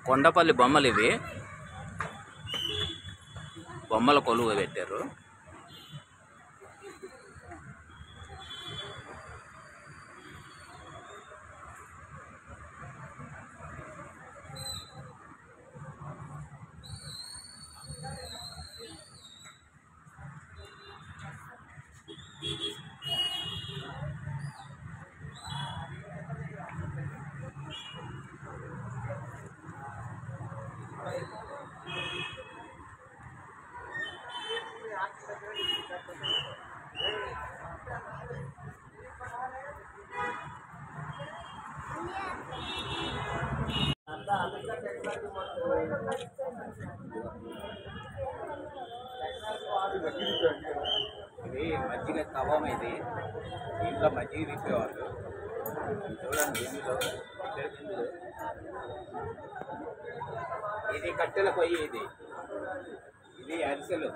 కొండపల్లి బొమ్మలు ఇవి, బొమ్మల కొలువు పెట్టారు. ఇది మజ్జిగ కవ్వం, ఇది ఇంట్లో మజ్జిగ తిప్పేవాళ్ళు. చూడండి దీనిలో ఇది కట్టెల పొయ్యి, ఇది అరిసెలు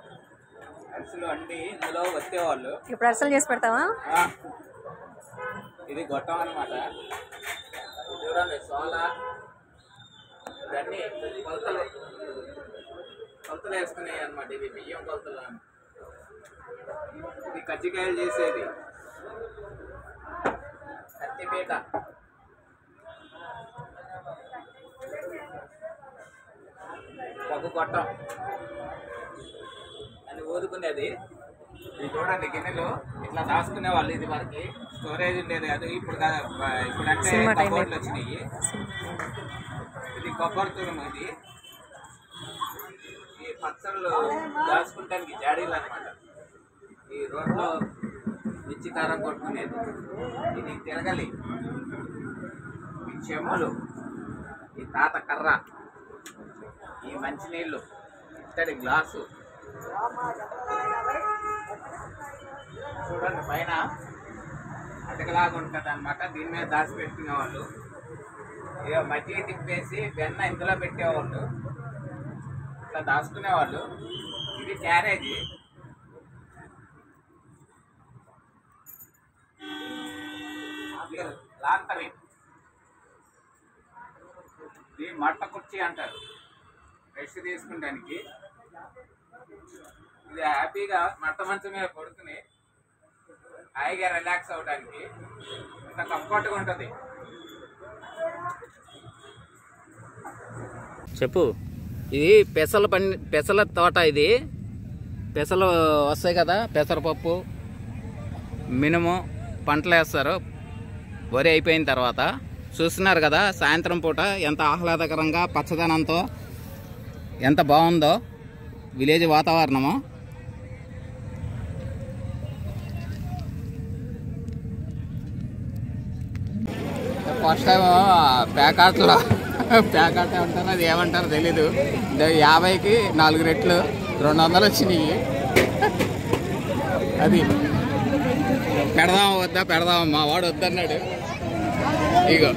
అండి, ఇందులో వచ్చేవాళ్ళు. ఇప్పుడు అరిసెలు చేసి పెడతావా? ఇది గొట్టం అన్నమాట. చూడండి సోల, ఇవన్నీ కొలతలు వేసుకున్నాయి అన్నమాట. ఇది బియ్యం కొలతలు. ఇది కజ్జికాయలు చేసేది కత్తిపీట. పప్పు గొట్టం అని ఊదుకునేది. ఇది చూడండి గిన్నెలు ఇట్లా దాచుకునే వాళ్ళు. ఇది వరకు స్టోరేజ్ ఉండేది అది, ఇప్పుడంటే కబోర్డ్లు వచ్చినాయి. ఇది కొబ్బరి తురుము, ఇది ఈ పచ్చళ్ళు దాచుకుంటానికి జాడీలు అనమాట. ఈ రోడ్లో మిర్చి కారం కొట్టుకునేది. ఇది తిరగలి, ఈ చెంబులు, ఈ తాత కర్ర, ఈ మంచినీళ్ళు, ఇత్తడి గ్లాసు. చూడండి పైన అటకలాగా ఉంటుంది అనమాట. దీని మీద దాచిపెట్టుకునేవాళ్ళు. ఇక మజ్జిగ తిప్పేసి వెన్న ఇందులో పెట్టేవాళ్ళు, ఇట్లా దాచుకునేవాళ్ళు. ఇది క్యారేజీ. లాంతరి, ఇది మట్ట కుర్చీ అంటారు, రెస్ట్ తీసుకుంటానికి. ఇది హ్యాపీగా మట్ట మంచం మీద పడుకుని హాయిగా రిలాక్స్ అవడానికి ఇంత కంఫర్ట్గా ఉంటుంది. చెప్పు. ఇది పెసల తోట. ఇది పెసలు వస్తాయి కదా, పెసరపప్పు, మినుము పంటలు వేస్తారు వరి అయిపోయిన తర్వాత. చూస్తున్నారు కదా సాయంత్రం పూట ఎంత ఆహ్లాదకరంగా పచ్చదనంతో ఎంత బాగుందో విలేజ్ వాతావరణము. ఫస్ట్ టైం ప్యాకాట్ అంటారు, అది ఏమంటారో తెలీదు. 50కి 4 రెట్లు 200 వచ్చినాయి. అది పెడదామా వద్దా, పెడదామా, మా వాడు వద్దన్నాడు. ఇగో